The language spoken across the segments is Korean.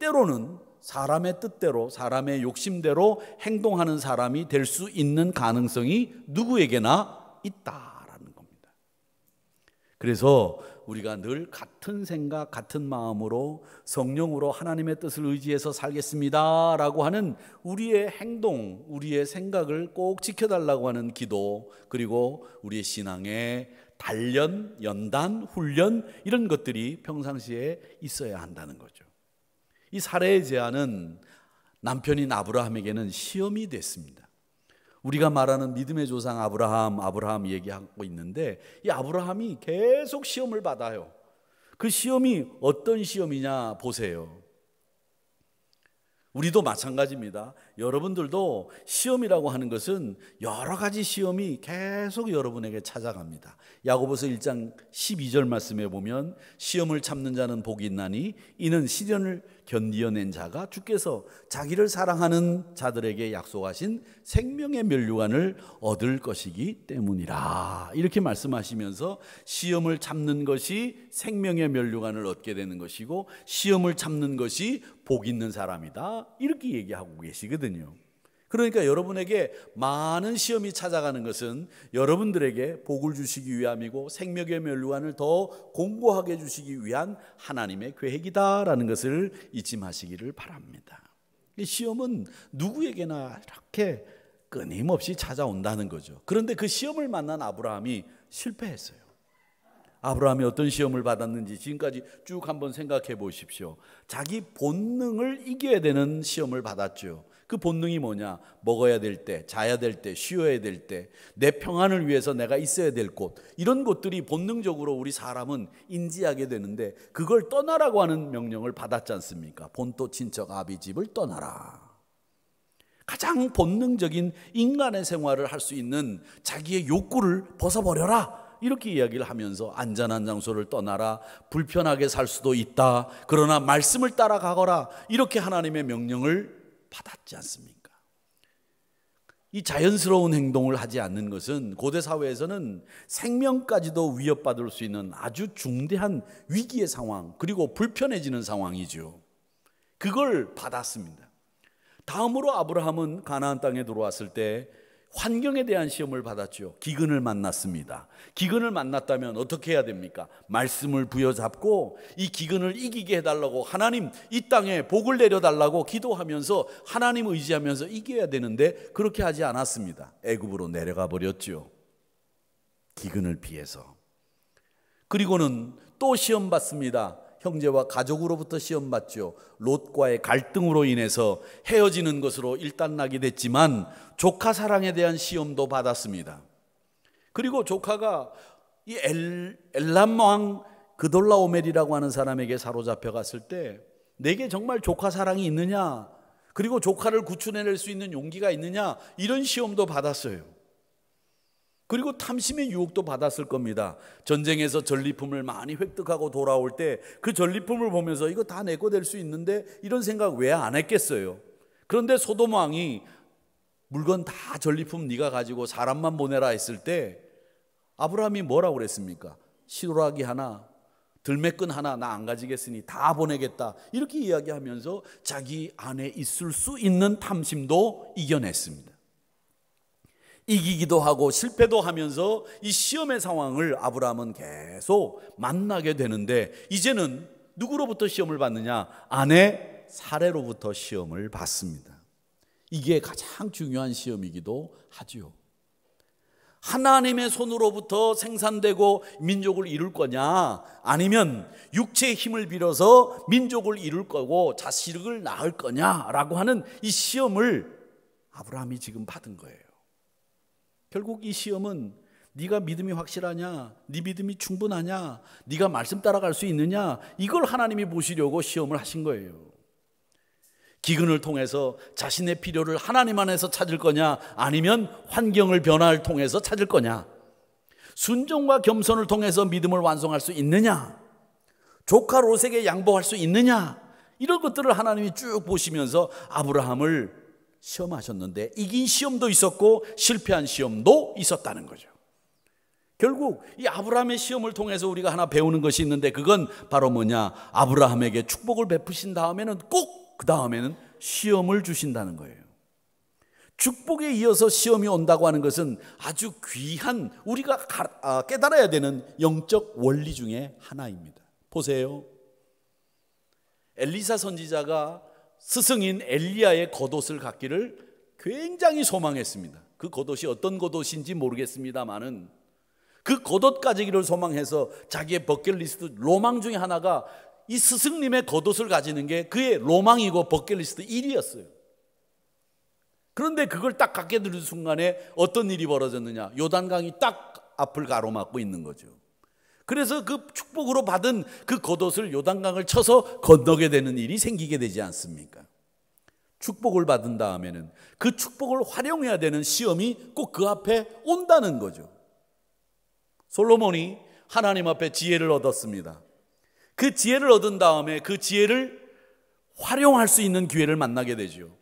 때로는 사람의 뜻대로, 사람의 욕심대로 행동하는 사람이 될 수 있는 가능성이 누구에게나 있다라는 겁니다. 그래서 우리가 늘 같은 생각, 같은 마음으로 성령으로 하나님의 뜻을 의지해서 살겠습니다 라고 하는 우리의 행동, 우리의 생각을 꼭 지켜달라고 하는 기도, 그리고 우리의 신앙의 단련, 연단, 훈련, 이런 것들이 평상시에 있어야 한다는 거죠. 이 사례의 제안은 남편인 아브라함에게는 시험이 됐습니다. 우리가 말하는 믿음의 조상 아브라함 얘기하고 있는데, 이 아브라함이 계속 시험을 받아요. 그 시험이 어떤 시험이냐 보세요. 우리도 마찬가지입니다. 여러분들도 시험이라고 하는 것은 여러 가지 시험이 계속 여러분에게 찾아갑니다. 야고보서 1장 12절 말씀에 보면 시험을 참는 자는 복이 있나니 이는 시련을 견디어낸 자가 주께서 자기를 사랑하는 자들에게 약속하신 생명의 면류관을 얻을 것이기 때문이라, 이렇게 말씀하시면서 시험을 참는 것이 생명의 면류관을 얻게 되는 것이고 시험을 참는 것이 복 있는 사람이다, 이렇게 얘기하고 계시거든요. 그러니까 여러분에게 많은 시험이 찾아가는 것은 여러분들에게 복을 주시기 위함이고 생명의 면류관을 더 공고하게 주시기 위한 하나님의 계획이다라는 것을 잊지 마시기를 바랍니다. 시험은 누구에게나 이렇게 끊임없이 찾아온다는 거죠. 그런데 그 시험을 만난 아브라함이 실패했어요. 아브라함이 어떤 시험을 받았는지 지금까지 쭉 한번 생각해 보십시오. 자기 본능을 이겨야 되는 시험을 받았죠. 그 본능이 뭐냐? 먹어야 될 때, 자야 될 때, 쉬어야 될 때, 내 평안을 위해서 내가 있어야 될 곳, 이런 것들이 본능적으로 우리 사람은 인지하게 되는데 그걸 떠나라고 하는 명령을 받았지 않습니까? 본토 친척 아비 집을 떠나라. 가장 본능적인 인간의 생활을 할 수 있는 자기의 욕구를 벗어버려라, 이렇게 이야기를 하면서 안전한 장소를 떠나라, 불편하게 살 수도 있다, 그러나 말씀을 따라가거라, 이렇게 하나님의 명령을 받았지 않습니까? 이 자연스러운 행동을 하지 않는 것은 고대 사회에서는 생명까지도 위협받을 수 있는 아주 중대한 위기의 상황, 그리고 불편해지는 상황이죠. 그걸 받았습니다. 다음으로 아브라함은 가나안 땅에 들어왔을 때 환경에 대한 시험을 받았죠. 기근을 만났습니다. 기근을 만났다면 어떻게 해야 됩니까? 말씀을 부여잡고 이 기근을 이기게 해달라고, 하나님 이 땅에 복을 내려달라고 기도하면서 하나님 의지하면서 이겨야 되는데 그렇게 하지 않았습니다. 애굽으로 내려가 버렸죠. 기근을 피해서. 그리고는 또 시험 받습니다. 형제와 가족으로부터 시험 받죠. 롯과의 갈등으로 인해서 헤어지는 것으로 일단락이 됐지만 조카 사랑에 대한 시험도 받았습니다. 그리고 조카가 이 엘람 왕 그돌라오멜이라고 하는 사람에게 사로잡혀 갔을 때 내게 정말 조카 사랑이 있느냐, 그리고 조카를 구출해낼 수 있는 용기가 있느냐, 이런 시험도 받았어요. 그리고 탐심의 유혹도 받았을 겁니다. 전쟁에서 전리품을 많이 획득하고 돌아올 때 그 전리품을 보면서 이거 다 내 거 될 수 있는데 이런 생각 왜 안 했겠어요? 그런데 소돔 왕이 물건 다 전리품 네가 가지고 사람만 보내라 했을 때 아브라함이 뭐라고 그랬습니까? 시로라기 하나, 들매끈 하나 나 안 가지겠으니 다 보내겠다, 이렇게 이야기하면서 자기 안에 있을 수 있는 탐심도 이겨냈습니다. 이기기도 하고 실패도 하면서 이 시험의 상황을 아브라함은 계속 만나게 되는데 이제는 누구로부터 시험을 받느냐? 아내 사레로부터 시험을 받습니다. 이게 가장 중요한 시험이기도 하죠. 하나님의 손으로부터 생산되고 민족을 이룰 거냐, 아니면 육체의 힘을 빌어서 민족을 이룰 거고 자식을 낳을 거냐라고 하는 이 시험을 아브라함이 지금 받은 거예요. 결국 이 시험은 네가 믿음이 확실하냐, 네 믿음이 충분하냐, 네가 말씀 따라갈 수 있느냐, 이걸 하나님이 보시려고 시험을 하신 거예요. 기근을 통해서 자신의 필요를 하나님 안에서 찾을 거냐, 아니면 환경을 변화를 통해서 찾을 거냐, 순종과 겸손을 통해서 믿음을 완성할 수 있느냐, 조카 롯에게 양보할 수 있느냐, 이런 것들을 하나님이 쭉 보시면서 아브라함을 시험하셨는데 이긴 시험도 있었고 실패한 시험도 있었다는 거죠. 결국 이 아브라함의 시험을 통해서 우리가 하나 배우는 것이 있는데, 그건 바로 뭐냐? 아브라함에게 축복을 베푸신 다음에는 꼭 그 다음에는 시험을 주신다는 거예요. 축복에 이어서 시험이 온다고 하는 것은 아주 귀한, 우리가 깨달아야 되는 영적 원리 중에 하나입니다. 보세요. 엘리사 선지자가 스승인 엘리야의 겉옷을 갖기를 굉장히 소망했습니다. 그 겉옷이 어떤 겉옷인지 모르겠습니다만은 그 겉옷 가지기를 소망해서 자기의 버킷리스트 로망 중에 하나가 이 스승님의 겉옷을 가지는 게 그의 로망이고 버킷리스트 1위였어요. 그런데 그걸 딱 갖게 되는 순간에 어떤 일이 벌어졌느냐? 요단강이 딱 앞을 가로막고 있는 거죠. 그래서 그 축복으로 받은 그 겉옷을 요단강을 쳐서 건너게 되는 일이 생기게 되지 않습니까? 축복을 받은 다음에는 그 축복을 활용해야 되는 시험이 꼭 그 앞에 온다는 거죠. 솔로몬이 하나님 앞에 지혜를 얻었습니다. 그 지혜를 얻은 다음에 그 지혜를 활용할 수 있는 기회를 만나게 되죠.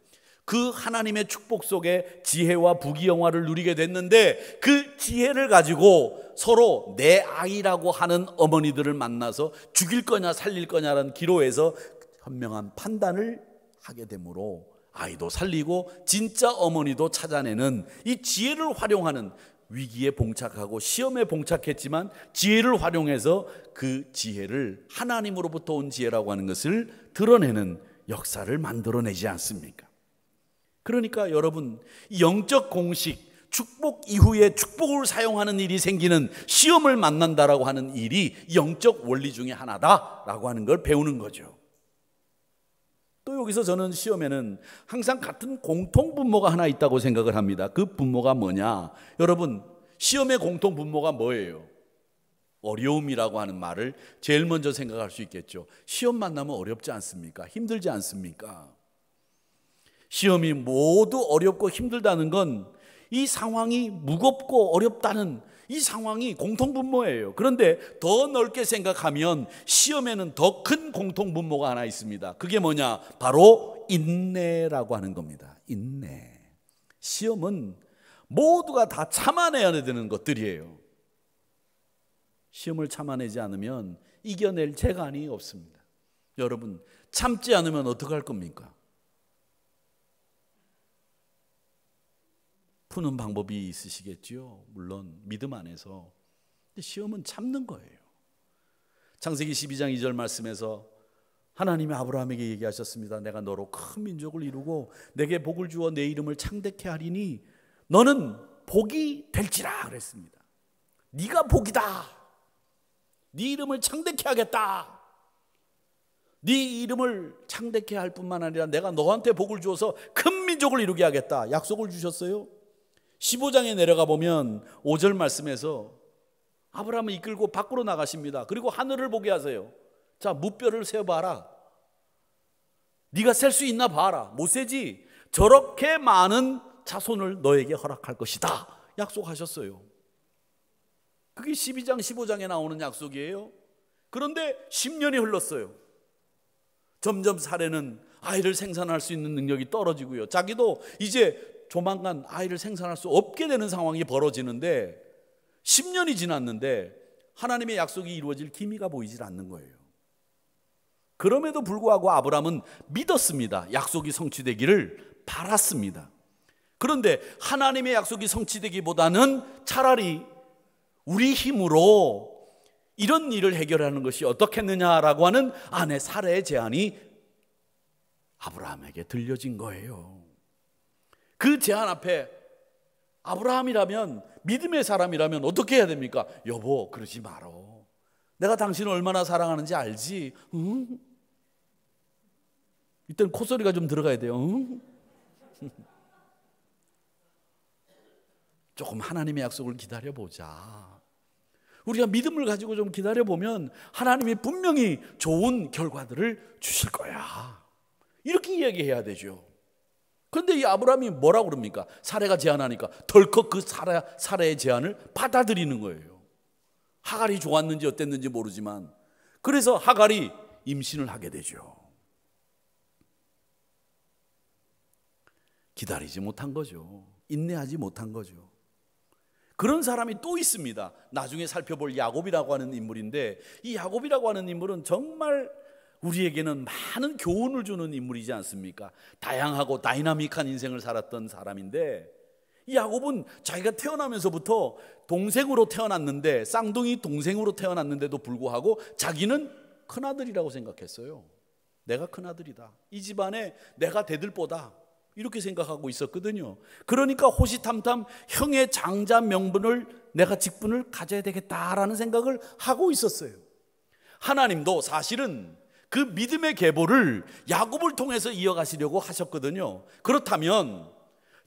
그 하나님의 축복 속에 지혜와 부귀영화를 누리게 됐는데, 그 지혜를 가지고 서로 내 아이라고 하는 어머니들을 만나서 죽일 거냐 살릴 거냐라는 기로에서 현명한 판단을 하게 되므로 아이도 살리고 진짜 어머니도 찾아내는 이 지혜를 활용하는, 위기에 봉착하고 시험에 봉착했지만 지혜를 활용해서 그 지혜를 하나님으로부터 온 지혜라고 하는 것을 드러내는 역사를 만들어내지 않습니까? 그러니까 여러분, 영적 공식, 축복 이후에 축복을 사용하는 일이 생기는 시험을 만난다라고 하는 일이 영적 원리 중에 하나다라고 하는 걸 배우는 거죠. 또 여기서 저는 시험에는 항상 같은 공통분모가 하나 있다고 생각을 합니다. 그 분모가 뭐냐? 여러분, 시험의 공통분모가 뭐예요? 어려움이라고 하는 말을 제일 먼저 생각할 수 있겠죠. 시험 만나면 어렵지 않습니까? 힘들지 않습니까? 시험이 모두 어렵고 힘들다는 건 이 상황이 무겁고 어렵다는 이 상황이 공통분모예요. 그런데 더 넓게 생각하면 시험에는 더 큰 공통분모가 하나 있습니다. 그게 뭐냐? 바로 인내라고 하는 겁니다. 인내. 시험은 모두가 다 참아내야 되는 것들이에요. 시험을 참아내지 않으면 이겨낼 재간이 없습니다. 여러분, 참지 않으면 어떡할 겁니까? 푸는 방법이 있으시겠지요. 물론 믿음 안에서. 근데 시험은 참는 거예요. 창세기 12장 2절 말씀에서 하나님이 아브라함에게 얘기하셨습니다. 내가 너로 큰 민족을 이루고 내게 복을 주어 내 이름을 창대케 하리니 너는 복이 될지라 그랬습니다. 네가 복이다. 네 이름을 창대케 하겠다. 네 이름을 창대케 할 뿐만 아니라 내가 너한테 복을 주어서 큰 민족을 이루게 하겠다. 약속을 주셨어요. 15장에 내려가 보면 5절 말씀에서 아브라함을 이끌고 밖으로 나가십니다. 그리고 하늘을 보게 하세요. 자, 무뼈를 세어봐라. 네가 셀 수 있나 봐라. 못 세지. 저렇게 많은 자손을 너에게 허락할 것이다. 약속하셨어요. 그게 12장 15장에 나오는 약속이에요. 그런데 10년이 흘렀어요. 점점 사례는 아이를 생산할 수 있는 능력이 떨어지고요. 자기도 이제 조만간 아이를 생산할 수 없게 되는 상황이 벌어지는데 10년이 지났는데 하나님의 약속이 이루어질 기미가 보이질 않는 거예요. 그럼에도 불구하고 아브라함은 믿었습니다. 약속이 성취되기를 바랐습니다. 그런데 하나님의 약속이 성취되기보다는 차라리 우리 힘으로 이런 일을 해결하는 것이 어떻겠느냐라고 하는 아내 사라의 제안이 아브라함에게 들려진 거예요. 그 제안 앞에 아브라함이라면, 믿음의 사람이라면 어떻게 해야 됩니까? 여보, 그러지 말어. 내가 당신을 얼마나 사랑하는지 알지? 응? 이때는 콧소리가 좀 들어가야 돼요. 응? 조금 하나님의 약속을 기다려보자. 우리가 믿음을 가지고 좀 기다려보면 하나님이 분명히 좋은 결과들을 주실 거야. 이렇게 이야기해야 되죠. 그런데 이 아브라함이 뭐라고 그럽니까? 사례가 제안하니까 덜컥 그 사례의 제안을 받아들이는 거예요. 하갈이 좋았는지 어땠는지 모르지만, 그래서 하갈이 임신을 하게 되죠. 기다리지 못한 거죠. 인내하지 못한 거죠. 그런 사람이 또 있습니다. 나중에 살펴볼 야곱이라고 하는 인물인데, 이 야곱이라고 하는 인물은 정말 우리에게는 많은 교훈을 주는 인물이지 않습니까? 다양하고 다이나믹한 인생을 살았던 사람인데, 이 야곱은 자기가 태어나면서부터 동생으로 태어났는데, 쌍둥이 동생으로 태어났는데도 불구하고 자기는 큰아들이라고 생각했어요. 내가 큰아들이다, 이 집안에 내가 대들보다, 이렇게 생각하고 있었거든요. 그러니까 호시탐탐 형의 장자 명분을, 내가 직분을 가져야 되겠다라는 생각을 하고 있었어요. 하나님도 사실은 그 믿음의 계보를 야곱을 통해서 이어가시려고 하셨거든요. 그렇다면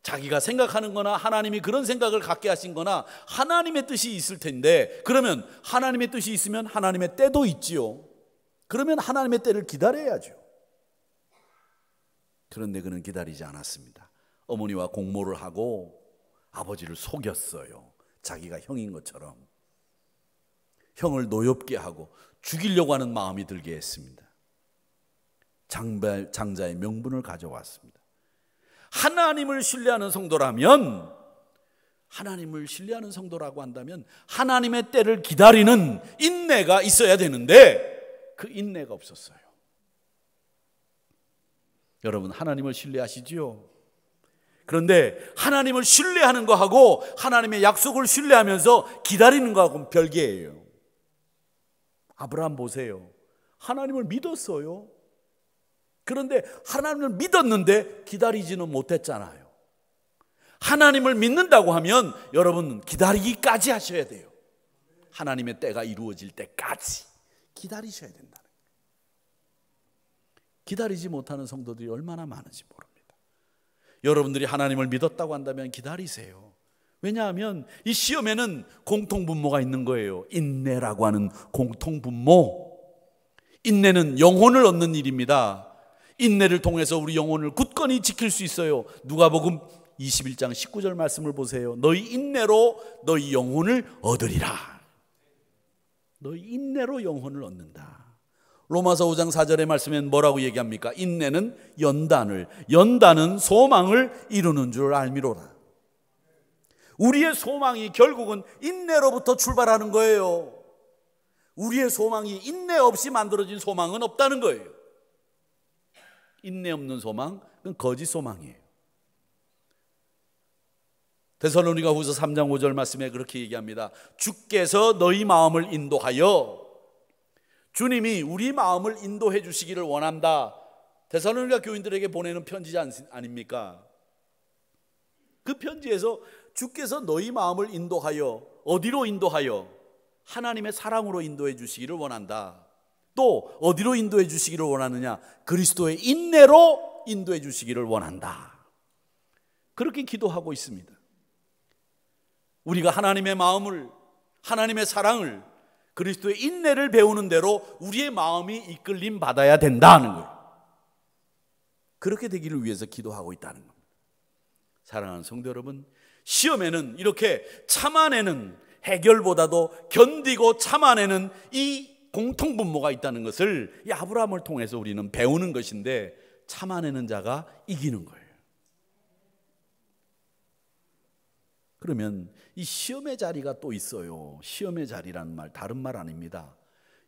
자기가 생각하는 거나 하나님이 그런 생각을 갖게 하신 거나 하나님의 뜻이 있을 텐데, 그러면 하나님의 뜻이 있으면 하나님의 때도 있지요. 그러면 하나님의 때를 기다려야죠. 그런데 그는 기다리지 않았습니다. 어머니와 공모를 하고 아버지를 속였어요. 자기가 형인 것처럼 형을 노엽게 하고 죽이려고 하는 마음이 들게 했습니다. 장자의 명분을 가져왔습니다. 하나님을 신뢰하는 성도라면, 하나님을 신뢰하는 성도라고 한다면 하나님의 때를 기다리는 인내가 있어야 되는데 그 인내가 없었어요. 여러분, 하나님을 신뢰하시지요? 그런데 하나님을 신뢰하는 거하고 하나님의 약속을 신뢰하면서 기다리는 거하고는 별개예요. 아브라함 보세요. 하나님을 믿었어요. 그런데 하나님을 믿었는데 기다리지는 못했잖아요. 하나님을 믿는다고 하면 여러분, 기다리기까지 하셔야 돼요. 하나님의 때가 이루어질 때까지 기다리셔야 된다는 거예요. 기다리지 못하는 성도들이 얼마나 많은지 모릅니다. 여러분들이 하나님을 믿었다고 한다면 기다리세요. 왜냐하면 이 시험에는 공통분모가 있는 거예요. 인내라고 하는 공통분모. 인내는 영혼을 얻는 일입니다. 인내를 통해서 우리 영혼을 굳건히 지킬 수 있어요. 누가복음 21장 19절 말씀을 보세요. 너희 인내로 너희 영혼을 얻으리라. 너희 인내로 영혼을 얻는다. 로마서 5장 4절의 말씀엔 뭐라고 얘기합니까? 인내는 연단은 소망을 이루는 줄 알미로라. 우리의 소망이 결국은 인내로부터 출발하는 거예요. 우리의 소망이 인내 없이 만들어진 소망은 없다는 거예요. 인내 없는 소망, 그건 거짓 소망이에요. 데살로니가후서 3장 5절 말씀에 그렇게 얘기합니다. 주께서 너희 마음을 인도하여, 주님이 우리 마음을 인도해 주시기를 원한다. 데살로니가 교인들에게 보내는 편지 아닙니까? 그 편지에서 주께서 너희 마음을 인도하여, 어디로 인도하여? 하나님의 사랑으로 인도해 주시기를 원한다. 또 어디로 인도해 주시기를 원하느냐? 그리스도의 인내로 인도해 주시기를 원한다. 그렇게 기도하고 있습니다. 우리가 하나님의 마음을, 하나님의 사랑을, 그리스도의 인내를 배우는 대로 우리의 마음이 이끌림 받아야 된다는 거예요. 그렇게 되기를 위해서 기도하고 있다는 겁니다. 사랑하는 성도 여러분, 시험에는 이렇게 참아내는, 해결보다도 견디고 참아내는 이 공통분모가 있다는 것을 이 아브라함을 통해서 우리는 배우는 것인데, 참아내는 자가 이기는 거예요. 그러면 이 시험의 자리가 또 있어요. 시험의 자리라는 말 다른 말 아닙니다.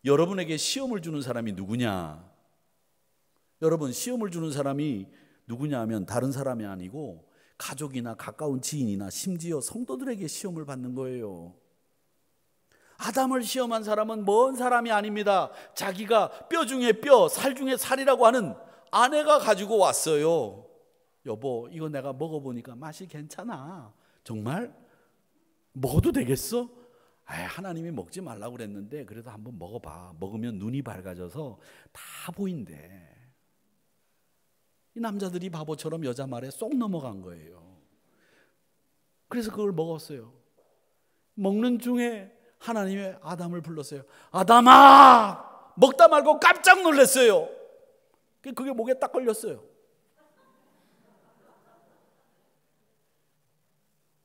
여러분에게 시험을 주는 사람이 누구냐? 여러분, 시험을 주는 사람이 누구냐 하면 다른 사람이 아니고 가족이나 가까운 지인이나 심지어 성도들에게 시험을 받는 거예요. 아담을 시험한 사람은 먼 사람이 아닙니다. 자기가 뼈 중에 뼈, 살 중에 살이라고 하는 아내가 가지고 왔어요. 여보, 이거 내가 먹어보니까 맛이 괜찮아. 정말? 먹어도 되겠어? 하나님이 먹지 말라고 그랬는데 그래도 한번 먹어봐. 먹으면 눈이 밝아져서 다 보인대. 이 남자들이 바보처럼 여자 말에 쏙 넘어간 거예요. 그래서 그걸 먹었어요. 먹는 중에 하나님의 아담을 불렀어요. 아담아! 먹다 말고 깜짝 놀랐어요. 그게 목에 딱 걸렸어요.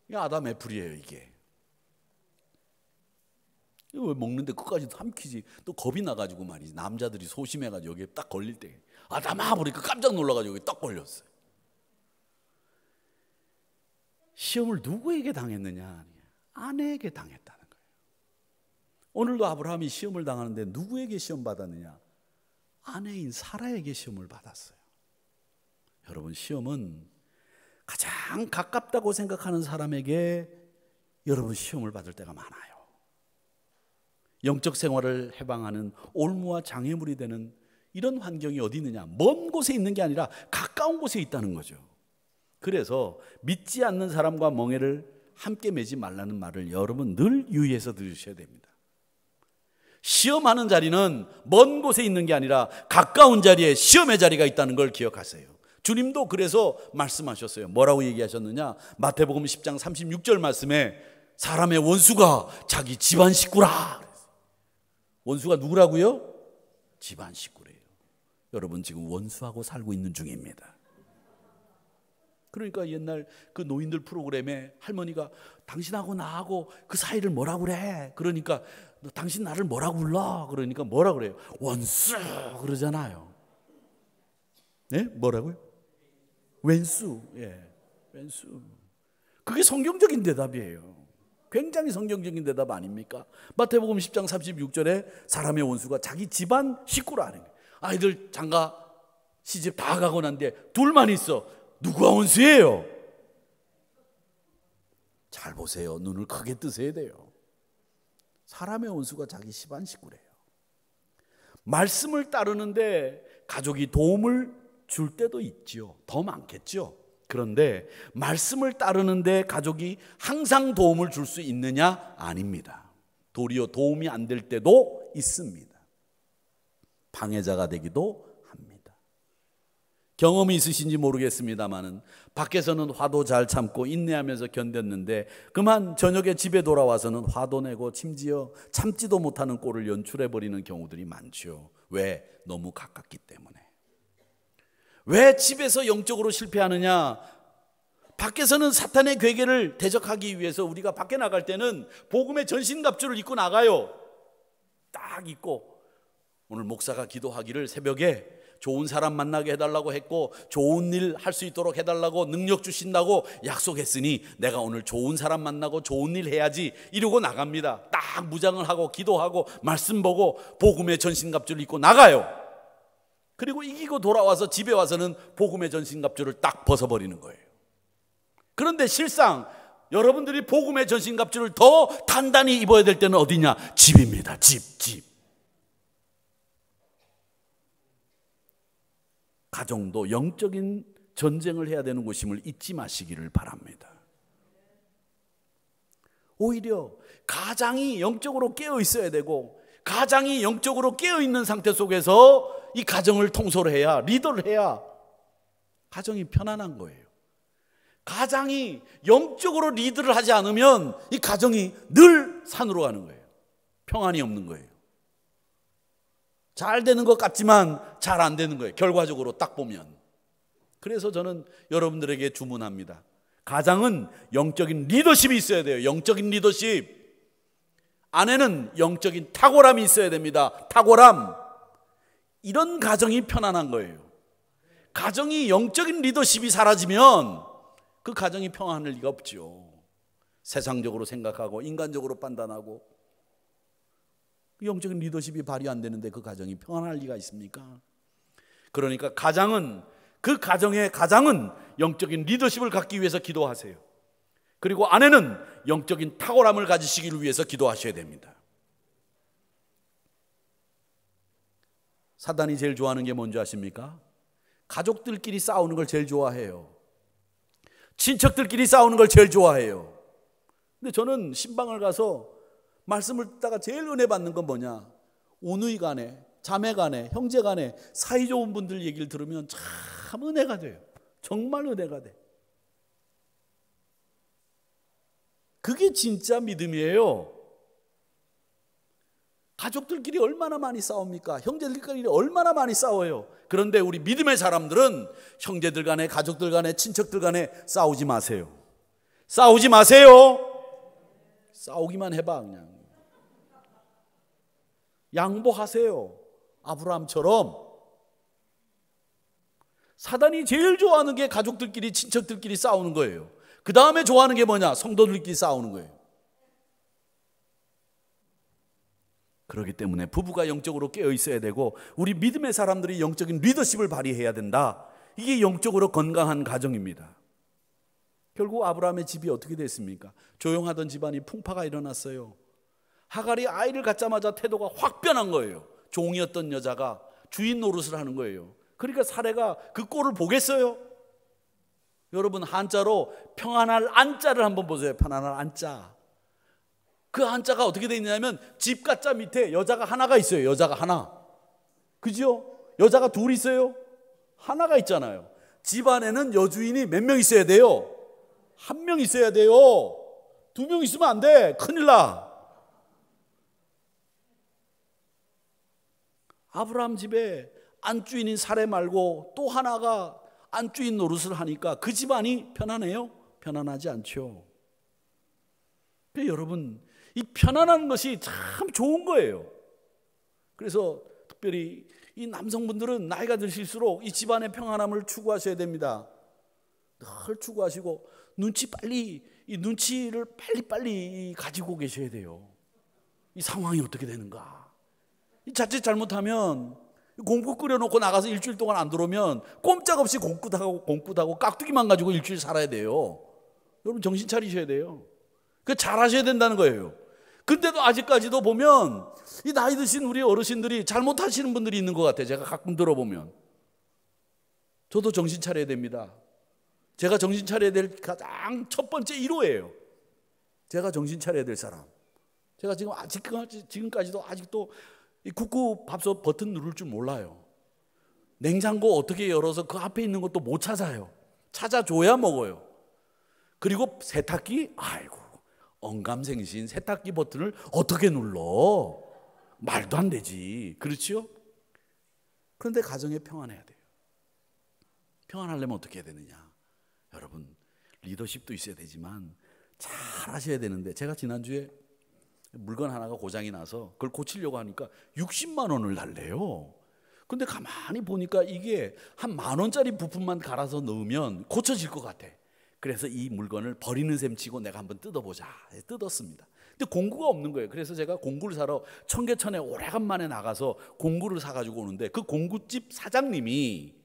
이게 아담 애플이에요, 이게. 이거 왜 먹는데 끝까지 삼키지? 또 겁이 나가지고 말이지. 남자들이 소심해가지고 여기에 딱 걸릴 때 아담아! 보니까 깜짝 놀라가지고 여기 딱 걸렸어요. 시험을 누구에게 당했느냐? 아내에게 당했다는 거예요. 오늘도 아브라함이 시험을 당하는데 누구에게 시험 받았느냐? 아내인 사라에게 시험을 받았어요. 여러분, 시험은 가장 가깝다고 생각하는 사람에게 여러분 시험을 받을 때가 많아요. 영적 생활을 해방하는 올무와 장애물이 되는 이런 환경이 어디 있느냐? 먼 곳에 있는 게 아니라 가까운 곳에 있다는 거죠. 그래서 믿지 않는 사람과 멍에를 함께 매지 말라는 말을 여러분 늘 유의해서 들으셔야 됩니다. 시험하는 자리는 먼 곳에 있는 게 아니라 가까운 자리에 시험의 자리가 있다는 걸 기억하세요. 주님도 그래서 말씀하셨어요. 뭐라고 얘기하셨느냐? 마태복음 10장 36절 말씀에 사람의 원수가 자기 집안 식구라. 원수가 누구라고요? 집안 식구래요. 여러분 지금 원수하고 살고 있는 중입니다. 그러니까 옛날 그 노인들 프로그램에 할머니가 당신하고 나하고 그 사이를 뭐라 그래? 그러니까 너 당신 나를 뭐라고 불러? 그러니까 뭐라 그래요? 원수 그러잖아요. 네? 뭐라고요? 왼수. 예, 왼수. 그게 성경적인 대답이에요. 굉장히 성경적인 대답 아닙니까? 마태복음 10장 36절에 사람의 원수가 자기 집안 식구라는 거예요. 아이들 장가 시집 다 가고 난데 둘만 있어. 누가 원수예요? 잘 보세요. 눈을 크게 뜨셔야 돼요. 사람의 원수가 자기 집안 식구래요. 말씀을 따르는데 가족이 도움을 줄 때도 있죠. 더 많겠죠. 그런데 말씀을 따르는데 가족이 항상 도움을 줄 수 있느냐? 아닙니다. 도리어 도움이 안 될 때도 있습니다. 방해자가 되기도 합니다. 경험이 있으신지 모르겠습니다만은 밖에서는 화도 잘 참고 인내하면서 견뎠는데 그만 저녁에 집에 돌아와서는 화도 내고 심지어 참지도 못하는 꼴을 연출해버리는 경우들이 많죠. 왜? 너무 가깝기 때문에. 왜 집에서 영적으로 실패하느냐? 밖에서는 사탄의 괴계를 대적하기 위해서 우리가 밖에 나갈 때는 복음의 전신갑주를 입고 나가요. 딱 입고 오늘 목사가 기도하기를 새벽에 좋은 사람 만나게 해달라고 했고 좋은 일 할 수 있도록 해달라고 능력 주신다고 약속했으니 내가 오늘 좋은 사람 만나고 좋은 일 해야지 이러고 나갑니다. 딱 무장을 하고 기도하고 말씀 보고 복음의 전신갑주를 입고 나가요. 그리고 이기고 돌아와서 집에 와서는 복음의 전신갑주를 딱 벗어버리는 거예요. 그런데 실상 여러분들이 복음의 전신갑주를 더 단단히 입어야 될 때는 어디냐? 집입니다. 집. 가정도 영적인 전쟁을 해야 되는 곳임을 잊지 마시기를 바랍니다. 오히려 가장이 영적으로 깨어 있어야 되고 가장이 영적으로 깨어 있는 상태 속에서 이 가정을 통솔 해야, 리더를 해야 가정이 편안한 거예요. 가장이 영적으로 리드를 하지 않으면 이 가정이 늘 산으로 가는 거예요. 평안이 없는 거예요. 잘 되는 것 같지만 잘 안 되는 거예요. 결과적으로 딱 보면. 그래서 저는 여러분들에게 주문합니다. 가장은 영적인 리더십이 있어야 돼요. 영적인 리더십. 아내는 영적인 탁월함이 있어야 됩니다. 탁월함. 이런 가정이 편안한 거예요. 가정이 영적인 리더십이 사라지면 그 가정이 평안할 리가 없죠. 세상적으로 생각하고 인간적으로 판단하고 영적인 리더십이 발휘 안 되는데 그 가정이 평안할 리가 있습니까? 그러니까 가장은 그 가정의 가장은 영적인 리더십을 갖기 위해서 기도하세요. 그리고 아내는 영적인 탁월함을 가지시기를 위해서 기도하셔야 됩니다. 사단이 제일 좋아하는 게 뭔지 아십니까? 가족들끼리 싸우는 걸 제일 좋아해요. 친척들끼리 싸우는 걸 제일 좋아해요. 근데 저는 신방을 가서 말씀을 듣다가 제일 은혜 받는 건 뭐냐? 오누이 간에, 자매 간에, 형제 간에 사이좋은 분들 얘기를 들으면 참 은혜가 돼요. 정말 은혜가 돼. 그게 진짜 믿음이에요. 가족들끼리 얼마나 많이 싸웁니까? 형제들끼리 얼마나 많이 싸워요. 그런데 우리 믿음의 사람들은 형제들 간에, 가족들 간에, 친척들 간에 싸우지 마세요. 싸우지 마세요. 싸우기만 해봐 그냥. 양보하세요. 아브라함처럼. 사단이 제일 좋아하는 게 가족들끼리, 친척들끼리 싸우는 거예요. 그 다음에 좋아하는 게 뭐냐? 성도들끼리 싸우는 거예요. 그렇기 때문에 부부가 영적으로 깨어 있어야 되고 우리 믿음의 사람들이 영적인 리더십을 발휘해야 된다. 이게 영적으로 건강한 가정입니다. 결국 아브라함의 집이 어떻게 됐습니까? 조용하던 집안이 풍파가 일어났어요. 하갈이 아이를 갖자마자 태도가 확 변한 거예요. 종이었던 여자가 주인 노릇을 하는 거예요. 그러니까 사례가 그 꼴을 보겠어요? 여러분, 한자로 평안할 안자를 한번 보세요. 평안할 안자. 그 한자가 어떻게 되어 있냐면 집 가짜 밑에 여자가 하나가 있어요. 여자가 하나. 그죠? 여자가 둘 있어요? 하나가 있잖아요. 집 안에는 여주인이 몇 명 있어야 돼요? 한 명 있어야 돼요. 두 명 있으면 안 돼. 큰일 나. 아브라함 집에 안주인인 사례 말고 또 하나가 안주인 노릇을 하니까 그 집안이 편안해요? 편안하지 않죠. 여러분, 이 편안한 것이 참 좋은 거예요. 그래서 특별히 이 남성분들은 나이가 드실수록 이 집안의 평안함을 추구하셔야 됩니다. 늘 추구하시고 이 눈치를 빨리 가지고 계셔야 돼요. 이 상황이 어떻게 되는가. 이 자칫 잘못하면 공구 끓여놓고 나가서 일주일 동안 안 들어오면 꼼짝없이 공굿하고 깍두기만 가지고 일주일 살아야 돼요. 여러분 정신 차리셔야 돼요. 그 잘하셔야 된다는 거예요. 근데도 아직까지도 보면 이 나이 드신 우리 어르신들이 잘못하시는 분들이 있는 것 같아요. 제가 가끔 들어보면. 저도 정신 차려야 됩니다. 제가 정신 차려야 될 가장 첫 번째 1호예요. 제가 정신 차려야 될 사람. 제가 지금까지도 아직도 이 국구밥솥 버튼 누를 줄 몰라요. 냉장고 어떻게 열어서 그 앞에 있는 것도 못 찾아요. 찾아줘야 먹어요. 그리고 세탁기, 아이고 언감생신 세탁기 버튼을 어떻게 눌러? 말도 안 되지. 그렇죠? 그런데 가정에 평안해야 돼요. 평안하려면 어떻게 해야 되느냐? 여러분 리더십도 있어야 되지만 잘 하셔야 되는데, 제가 지난주에 물건 하나가 고장이 나서 그걸 고치려고 하니까 60만 원을 달래요. 근데 가만히 보니까 이게 한 10,000원짜리 부품만 갈아서 넣으면 고쳐질 것 같아. 그래서 이 물건을 버리는 셈 치고 내가 한번 뜯어보자. 뜯었습니다. 근데 공구가 없는 거예요. 그래서 제가 공구를 사러 청계천에 오래간만에 나가서 공구를 사가지고 오는데 그 공구집 사장님이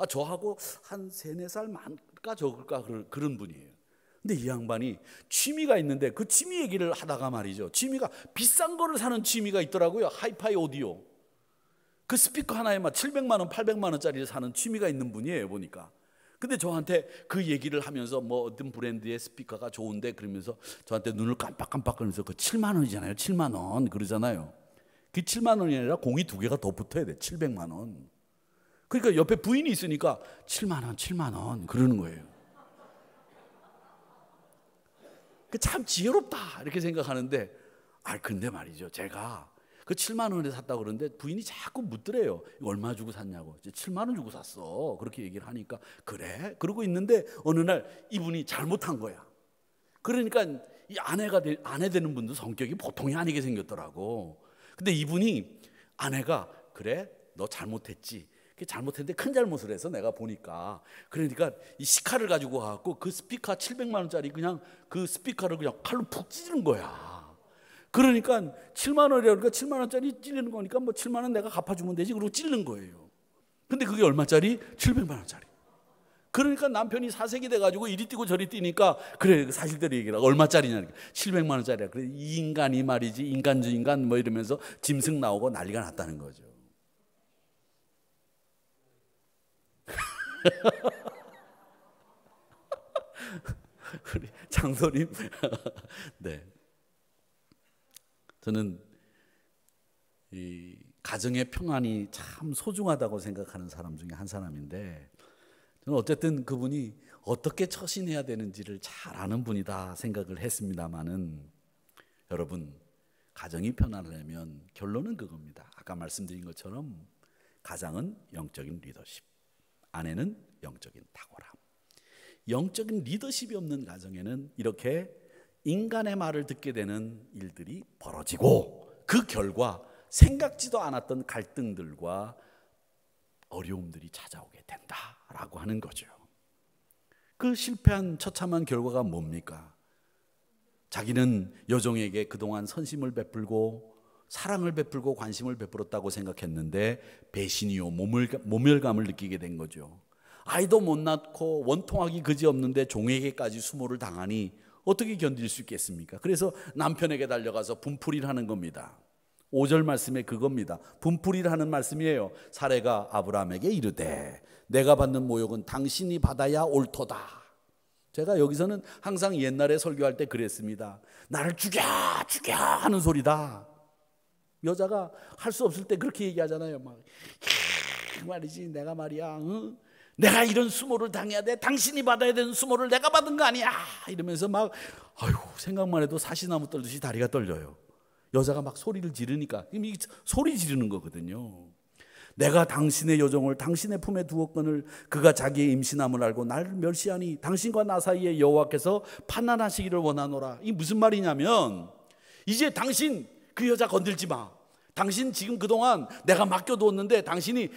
저하고 한 3-4살 많을까 적을까 그런 분이에요. 근데 이 양반이 취미가 있는데 그 취미 얘기를 하다가 말이죠. 취미가 비싼 거를 사는 취미가 있더라고요. 하이파이 오디오. 그 스피커 하나에 막 700만 원, 800만 원짜리를 사는 취미가 있는 분이에요, 보니까. 근데 저한테 그 얘기를 하면서 뭐 어떤 브랜드의 스피커가 좋은데 그러면서 저한테 눈을 깜빡깜빡거리면서 그 7만 원이잖아요. 7만 원 그러잖아요. 그 7만 원이 아니라 공이 2개가 더 붙어야 돼. 700만 원. 그러니까 옆에 부인이 있으니까 7만 원, 7만 원 그러는 거예요. 참 지혜롭다 이렇게 생각하는데, 근데 말이죠. 제가 그 7만 원에 샀다고 그러는데 부인이 자꾸 묻더래요. 이거 얼마 주고 샀냐고. 7만 원 주고 샀어. 그렇게 얘기를 하니까 그래? 그러고 있는데 어느 날 이분이 잘못한 거야. 그러니까 이 아내 되는 분도 성격이 보통이 아니게 생겼더라고. 근데 이분이 아내가 그래? 너 잘못했지. 잘못했는데 큰 잘못을 해서 내가 보니까. 그러니까 이 시카를 가지고 와갖고 그 스피커 700만 원짜리 그냥 그 스피커를 그냥 칼로 푹 찌르는 거야. 그러니까 7만 원이라고 그러니까 7만 원짜리 찌르는 거니까 뭐 7만 원 내가 갚아주면 되지. 그러고 찌르는 거예요. 근데 그게 얼마짜리? 700만 원짜리. 그러니까 남편이 사색이 돼가지고 이리 뛰고 저리 뛰니까 그래 사실대로 얘기라. 얼마짜리냐? 700만 원짜리야. 그래 이 인간이 말이지 인간주 인간 뭐 이러면서 짐승 나오고 난리가 났다는 거죠. 우리 장소님, 네, 저는 이 가정의 평안이 참 소중하다고 생각하는 사람 중에 한 사람인데, 저는 어쨌든 그분이 어떻게 처신해야 되는지를 잘 아는 분이다 생각을 했습니다만은, 여러분 가정이 편안하려면 결론은 그겁니다. 아까 말씀드린 것처럼 가장은 영적인 리더십, 아내는 영적인 탁월함. 영적인 리더십이 없는 가정에는 이렇게 인간의 말을 듣게 되는 일들이 벌어지고 그 결과 생각지도 않았던 갈등들과 어려움들이 찾아오게 된다라고 하는 거죠. 그 실패한 처참한 결과가 뭡니까? 자기는 여종에게 그동안 선심을 베풀고 사랑을 베풀고 관심을 베풀었다고 생각했는데 배신이요 모멸감을 느끼게 된 거죠. 아이도 못 낳고 원통하기 그지없는데 종에게까지 수모를 당하니 어떻게 견딜 수 있겠습니까? 그래서 남편에게 달려가서 분풀이를 하는 겁니다. 5절 말씀에 그겁니다. 분풀이를 하는 말씀이에요. 사레가 아브라함에게 이르되 내가 받는 모욕은 당신이 받아야 옳도다. 제가 여기서는 항상 옛날에 설교할 때 그랬습니다. 나를 죽여 하는 소리다. 여자가 할 수 없을 때 그렇게 얘기하잖아요. 막 말이지 내가 말이야 내가 이런 수모를 당해야 돼. 당신이 받아야 되는 수모를 내가 받은 거 아니야. 이러면서 막 아이고 생각만 해도 사시나무 떨듯이 다리가 떨려요. 여자가 막 소리를 지르니까 소리 지르는 거거든요. 내가 당신의 여종을 당신의 품에 두었거늘 그가 자기의 임신함을 알고 나를 멸시하니 당신과 나 사이에 여호와께서 판단하시기를 원하노라. 이 무슨 말이냐면 이제 당신 그 여자 건들지 마. 당신 지금 그동안 내가 맡겨두었는데 당신이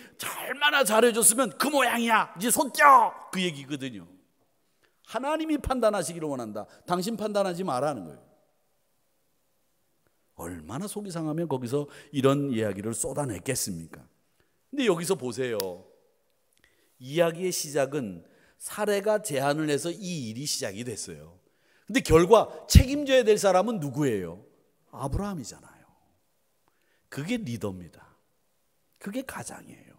얼마나 잘해줬으면 그 모양이야. 이제 손 떼어. 그 얘기거든요. 하나님이 판단하시기를 원한다. 당신 판단하지 말라는 거예요. 얼마나 속이 상하면 거기서 이런 이야기를 쏟아냈겠습니까? 근데 여기서 보세요. 이야기의 시작은 사레가 제안을 해서 이 일이 시작이 됐어요. 근데 결과 책임져야 될 사람은 누구예요? 아브라함이잖아요. 그게 리더입니다. 그게 가장이에요.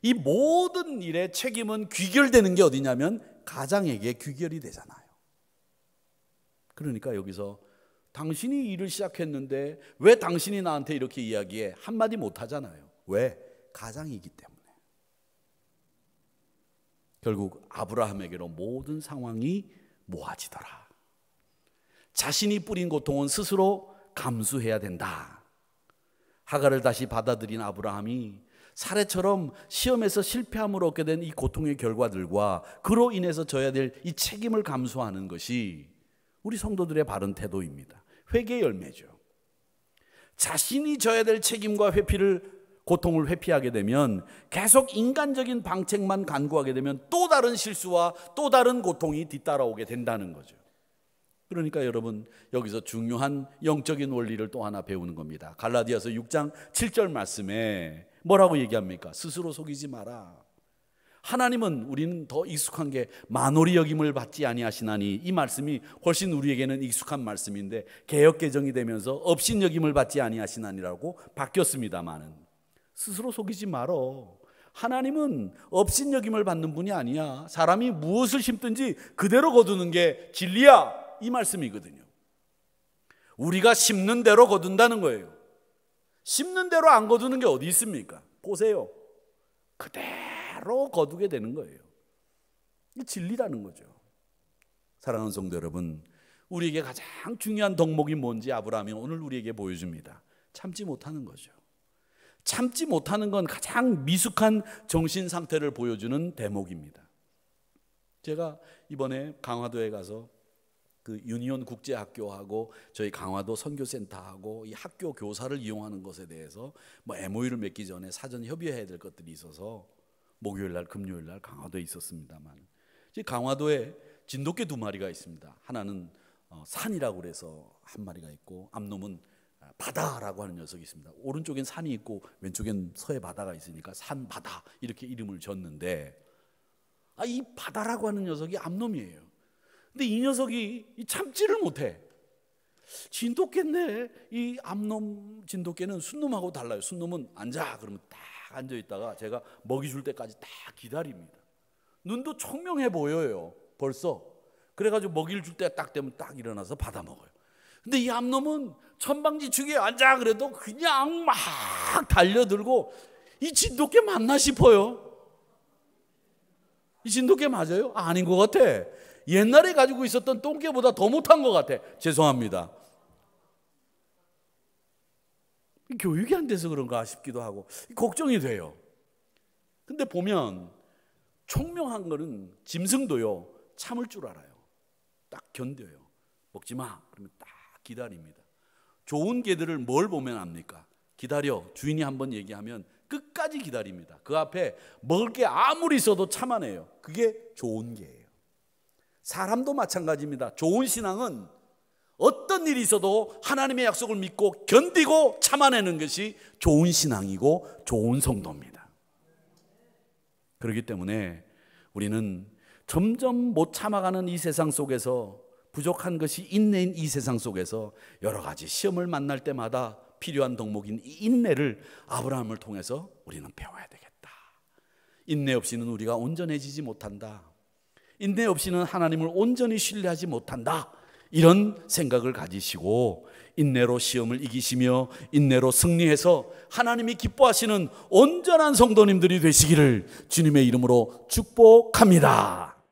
이 모든 일의 책임은 귀결되는 게 어디냐면 가장에게 귀결이 되잖아요. 그러니까 여기서 당신이 일을 시작했는데 왜 당신이 나한테 이렇게 이야기해? 한마디 못 하잖아요. 왜? 가장이기 때문에. 결국 아브라함에게로 모든 상황이 모아지더라. 자신이 뿌린 고통은 스스로 감수해야 된다. 하갈을 다시 받아들인 아브라함이 사례처럼 시험에서 실패함으로 얻게 된 이 고통의 결과들과 그로 인해서 져야 될 이 책임을 감수하는 것이 우리 성도들의 바른 태도입니다. 회개의 열매죠. 자신이 져야 될 책임과 고통을 회피하게 되면 계속 인간적인 방책만 간구하게 되면 또 다른 실수와 또 다른 고통이 뒤따라오게 된다는 거죠. 그러니까 여러분 여기서 중요한 영적인 원리를 또 하나 배우는 겁니다. 갈라디아서 6장 7절 말씀에 뭐라고 얘기합니까? 스스로 속이지 마라. 하나님은 우리는 더 익숙한 게 만홀히 여김을 받지 아니하시나니, 이 말씀이 훨씬 우리에게는 익숙한 말씀인데 개역개정이 되면서 업신여김을 받지 아니하시나니라고 바뀌었습니다만은 스스로 속이지 말어. 하나님은 업신여김을 받는 분이 아니야. 사람이 무엇을 심든지 그대로 거두는 게 진리야, 이 말씀이거든요. 우리가 심는 대로 거둔다는 거예요. 심는 대로 안 거두는 게 어디 있습니까? 보세요. 그대로 거두게 되는 거예요. 이게 진리라는 거죠. 사랑하는 성도 여러분, 우리에게 가장 중요한 덕목이 뭔지 아브라함이 오늘 우리에게 보여줍니다. 참지 못하는 거죠. 참지 못하는 건 가장 미숙한 정신 상태를 보여주는 대목입니다. 제가 이번에 강화도에 가서 그 유니온 국제학교하고 저희 강화도 선교센터하고 이 학교 교사를 이용하는 것에 대해서 뭐 MOU를 맺기 전에 사전 협의해야 될 것들이 있어서 목요일날 금요일날 강화도에 있었습니다만, 강화도에 진돗개 2마리가 있습니다. 하나는 산이라고 그래서 한 마리가 있고 앞놈은 바다라고 하는 녀석이 있습니다. 오른쪽엔 산이 있고 왼쪽엔 서해 바다가 있으니까 산 바다 이렇게 이름을 졌는데, 이 바다라고 하는 녀석이 앞놈이에요. 근데 이 녀석이 참지를 못해. 진돗개인데 이 앞놈 진돗개는 순놈하고 달라요. 순놈은 앉아 그러면 딱 앉아 있다가 제가 먹이 줄 때까지 딱 기다립니다. 눈도 청명해 보여요 벌써. 그래가지고 먹이를 줄 때 딱 되면 딱 일어나서 받아 먹어요. 근데 이 앞놈은 천방지축에 앉아 그래도 그냥 막 달려들고, 이 진돗개 맞나 싶어요. 이 진돗개 맞아요? 아닌 것 같아. 옛날에 가지고 있었던 똥개보다 더 못한 것 같아. 죄송합니다. 교육이 안 돼서 그런가 싶기도 하고 걱정이 돼요. 근데 보면 총명한 거는 짐승도요 참을 줄 알아요. 딱 견뎌요. 먹지 마 그러면 딱 기다립니다. 좋은 개들을 뭘 보면 압니까? 기다려. 주인이 한번 얘기하면 끝까지 기다립니다. 그 앞에 먹을 게 아무리 있어도 참아내요. 그게 좋은 개예요. 사람도 마찬가지입니다. 좋은 신앙은 어떤 일이 있어도 하나님의 약속을 믿고 견디고 참아내는 것이 좋은 신앙이고 좋은 성도입니다. 그렇기 때문에 우리는 점점 못 참아가는 이 세상 속에서, 부족한 것이 인내인 이 세상 속에서 여러 가지 시험을 만날 때마다 필요한 덕목인 이 인내를 아브라함을 통해서 우리는 배워야 되겠다. 인내 없이는 우리가 온전해지지 못한다. 인내 없이는 하나님을 온전히 신뢰하지 못한다. 이런 생각을 가지시고 인내로 시험을 이기시며 인내로 승리해서 하나님이 기뻐하시는 온전한 성도님들이 되시기를 주님의 이름으로 축복합니다.